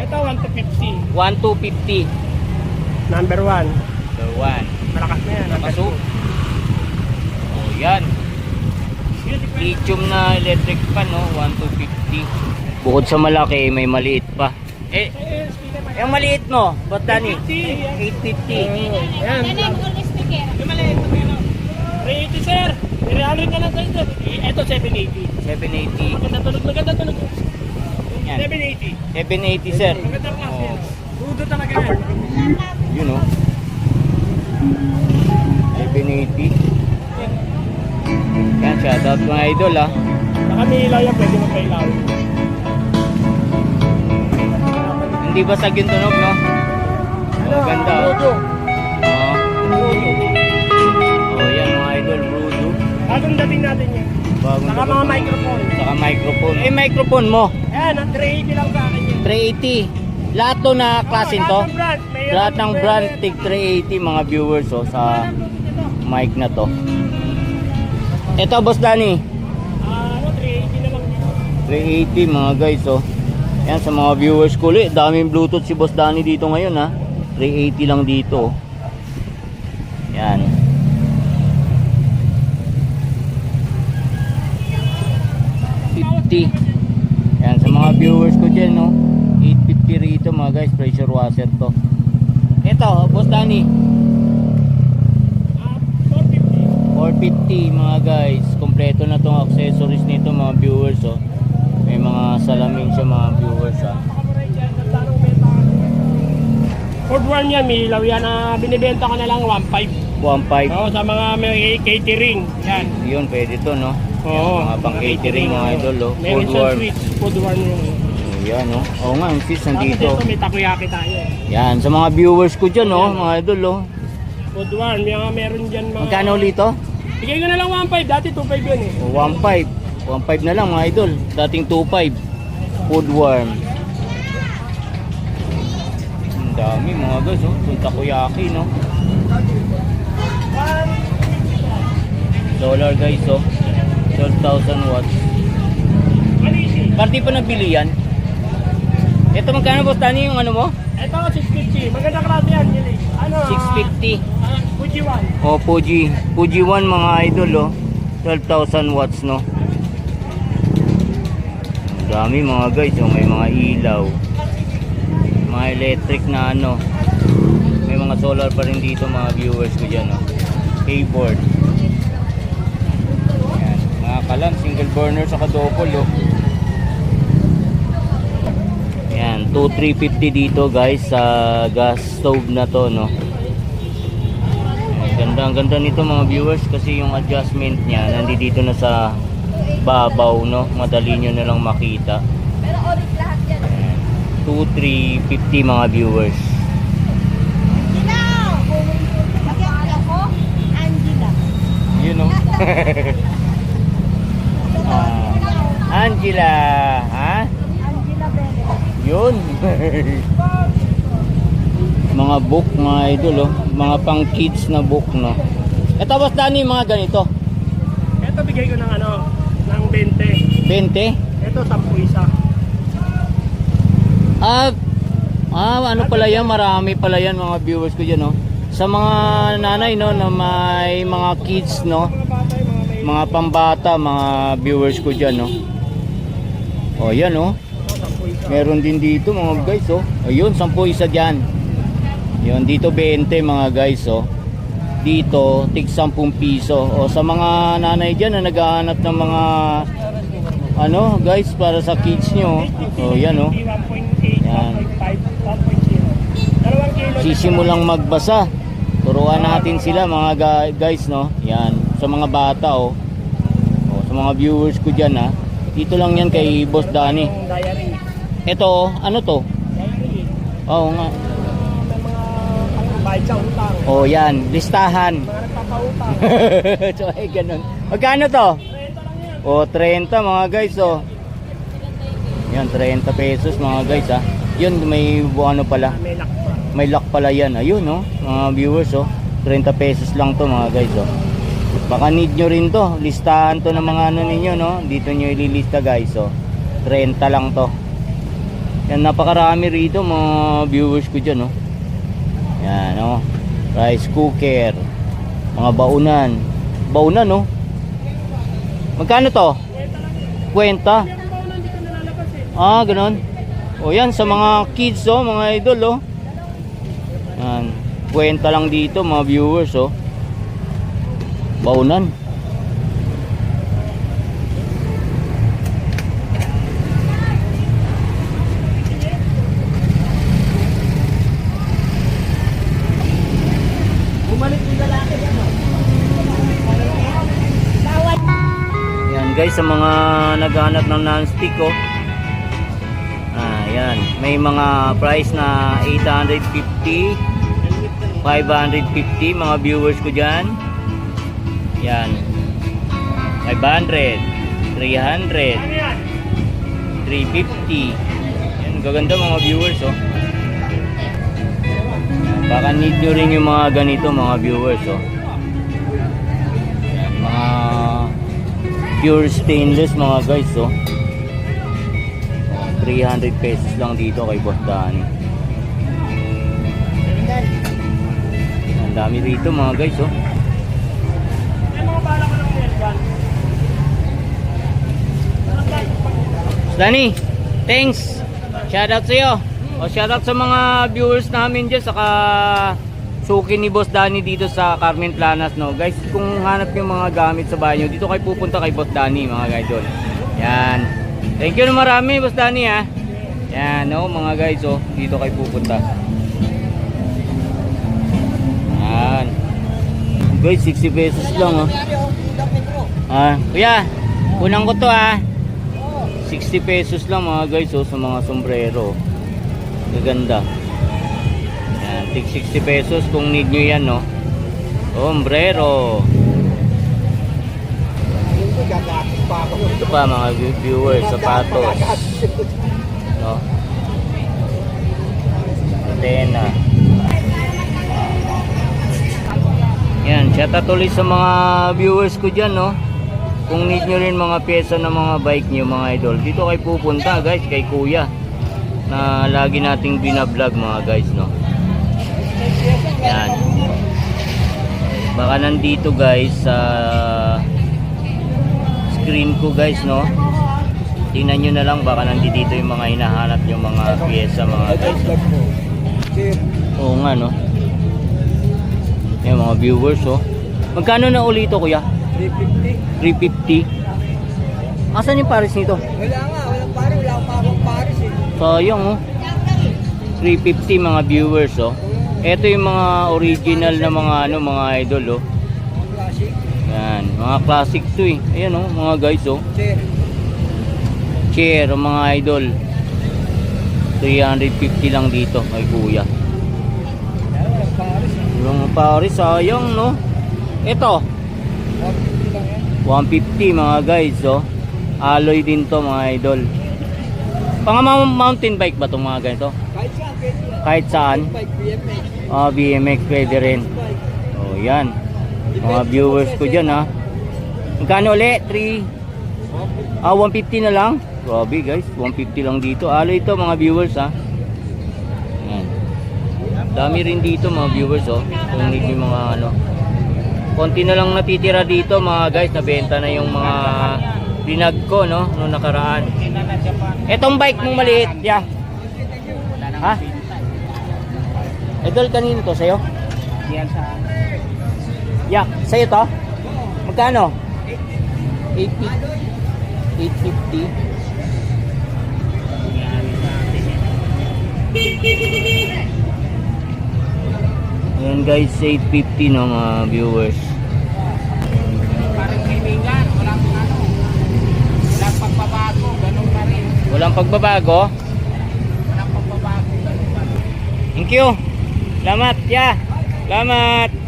Ito, 1 to 50. 1 to 50. Number 1. Number 1. Malakas na yan. Number Napasok. Oh, yan. Lithium na electric pan, no? 1 to 50. Bukod sa malaki, may maliit pa. Yung maliit mo, ba't Dani? 850. Yan. Yung maliit. 380, sir. 300 na lang sa ito. Ito, 780. 780. Maganda tunog. Yan. 780. 780, sir. Maganda klase Oh. yan. Rudo talaga yan. Yun, no? 780. Yan, shoutout mga idol, ha. Baka may ilaw yan, pwede magpailaw. Hindi basag yung tunog, no? Oh, ganda, oh. Rudo. Oh. Rudo. Oh, yan mga idol, Rudo. Bagong dating natin yan. Bagong Saka dating mga natin. microphone. Saka microphone. Eh, microphone mo. Ayan, ang 380 lang sa akin yan. 380. Lahat to na klasin to. Lahat ng brand. Lahat ng brand, tig 380 mga viewers, oh, sa mic na to. Ito, Boss Danny. 380 na lang dito. 380 mga guys, oh. Yan sa mga viewers ko ulit. Daming Bluetooth si Boss Danny dito ngayon, ha. 380 lang dito, oh. Yan. Yan sa mga viewers ko dyan, no. 850 rito mga guys, pressure washer to. Ito, Boss Danny. 450 mga guys. Kompleto na tong accessories nito mga viewers, oh. May mga salamin siya mga viewers, ha. Ford One yan, may ilaw yan. Binibenta ko na lang 1.5. 1.5. Oo, sa mga may catering. Yan. Yun, pwede to, no. Oo. Mga pang catering mga idol, oh. Meron Food siyang worm. sweets. Food One yun. Yan, no. Oo nga, yung fish Tapos nandito. dito may takoyaki tayo. Yan, sa mga viewers ko dyan, no, mga idol, oh. Food One, may mga meron dyan mga... Magkano ulit to? Bigay ko na lang 1.5. Dati 2.5 yun eh. 1.5. 1.5 na lang mga idol. Dating 2.5. Food worm. Ang dami mga guys, oh. Yung takoyaki, no. Solar guys, oh. 12,000 watts. Party pa nabili yan. Ito magkano, Boss Danny, yung ano mo? Ito 650. Maganda klase yan. Yun eh. Ano? 650. Fuji One. Oh, Fuji One mga idol, oh. 12,000 watts, no. Ang dami mga guys, oh. May mga ilaw. Mga electric na ano. May mga solar pa rin dito mga viewers ko dyan, oh. Keyboard. Ayan. Mga kalam, single burner sa double, oh. Ayan, 2,350 dito guys sa gas stove na to, no. Ang ganda nito mga viewers kasi yung adjustment niya nandito na sa babaw, no. Madali nyo na lang makita. Pero orange lahat yan. 2,350 mga viewers. Angela! Lagyan ako, Angela. You know. Angela, ha? Angela Bennett. Yun. Mga book mga idol, oh. Mga pang kids na book, no. Ito, Boss Danny, mga ganito. Ito bigay ko ng ano, ng 20. 20. Ito 10 isa. Ano pala yan, marami pala yan mga viewers ko dyan, no. Sa mga nanay, no, na may mga kids, no, Mga bata, yung mga may... mga pambata, mga viewers ko dyan, no. O yan, no. Ito 10 isa. Meron din dito mga guys, oh. Ayun, 10 isa dyan. Yun, dito 20 mga guys, oh. Dito, tig 10 piso. O sa mga nanay dyan na naghahanap ng mga ano guys, para sa kids nyo. O yan, oh. 1.8, Yan. 1.5, 1.0. 2 kilo. Sisimulang magbasa. Turuan natin sila mga guys, no. Yan, sa mga bata, oh. O, sa mga viewers ko dyan, ha. Dito lang yan kay Boss Danny. Yung diary. Ito, oh, ano to? Diary. Oo nga. May mga bayad sa utang. O yan, listahan. Mga nagpapautang. So ay ganun. Magkano to? 30 lang yan. O 30 mga guys, oh. Yan 30 pesos mga guys, ha. Yun may ano pala. May lock pa. May lock pala yan. Ayun, oh. Mga viewers, oh. 30 pesos lang to mga guys, oh. Baka need nyo rin to. Listahan to ng mga ano ninyo, no. Dito nyo ililista guys, oh. 30 lang to. Yan, napakarami rito mga viewers ko dyan, oh. Yan, oh. Rice cooker. Mga baunan. Baunan, oh. Magkano to? Kwenta. Ah, ganun. O yan, sa mga kids, oh, mga idol, oh. Yan. Kwenta lang dito, mga viewers, oh. Baunan. Yan guys, sa mga naghahanap ng non-stick, oh. Yan, may mga price na 850, 550 mga viewers ko dyan. Yan, 500, 300, 350. Yan, gaganda mga viewers, oh. Baka need nyo rin yung mga ganito mga viewers, oh. Yan, mga pure stainless mga guys, oh. 300 pesos lang dito kay Boss Danny. Ang dami rito mga guys, oh. Danny, thanks. Shoutout sa iyo. O shoutout sa mga viewers namin dyan, saka suki ni Boss Danny dito sa Carmen Planas, no. Guys, kung hanap yung mga gamit sa bahay nyo, dito kayo pupunta kay Boss Danny mga guys, doon. Yan. Thank you na marami, Boss Danny, ha. Yan, no, mga guys, oh, dito kayo pupunta. Yan. Guys, 60 pesos lang, oh. Kuya, unang ko to, ha. 60 pesos lang mga guys, oh, sa mga sombrero. Gaganda. Yan, tig 60 pesos kung need nyo yan, no. Sombrero. Ito pa mga viewers, sapatos, no. Antena. Yan, shoutout ulit sa mga viewers ko dyan, no. Kung need nyo rin mga pyesa ng mga bike nyo mga idol, dito kayo pupunta guys, kay Kuya, na lagi nating binablog mga guys, no. Yan. Baka nandito guys sa screen ko guys, no. Tingnan nyo na lang, baka nandito yung mga hinahanap yung mga pyesa mga guys, no? Oo nga, no. Yan mga viewers, oh. Magkano na ulit ito, Kuya? 350. Asan yung pares nito? Wala nga, walang pares, wala akong pagong pares, eh. Sayang, oh. 350 mga viewers, oh. Ito yung mga original na mga ano, mga idol, oh. Classic. Yan, mga classic to, eh. Ayan, oh, mga guys, oh. Chair. Chair, oh, mga idol. 350 lang dito kay Kuya. Walang pares, eh. Yung pares, sayang, no. Ito 150 lang yan. 150 mga guys, oh. Alloy din to mga idol. Pang mountain bike ba itong mga ganito? Kahit saan, pwede yan. Kahit saan? Bike, BMX. BMX pwede rin. Bike. Oh, yan. Mga viewers ko dyan, ha. Magkano ulit? 150 na lang. Grabe guys, 150 lang dito. Alloy ito mga viewers, ha. Yan. Dami rin dito mga viewers, oh. Kung need yung mga ano. Konti na lang natitira dito mga guys, nabenta na yung mga binag ko, no, noong nakaraan. Etong bike mong maliit, yeah. Ha? Idol, kanino to? Sa'yo? Yan sa Yeah, sa'yo to? Magkano? 850. Ayan guys, 850 no mga viewers. parang kaibigan, walang ano, walang pagbabago, ganun pa rin. Walang pagbabago? Walang pagbabago, ganun pa rin. Thank you. Salamat, yeah. Salamat.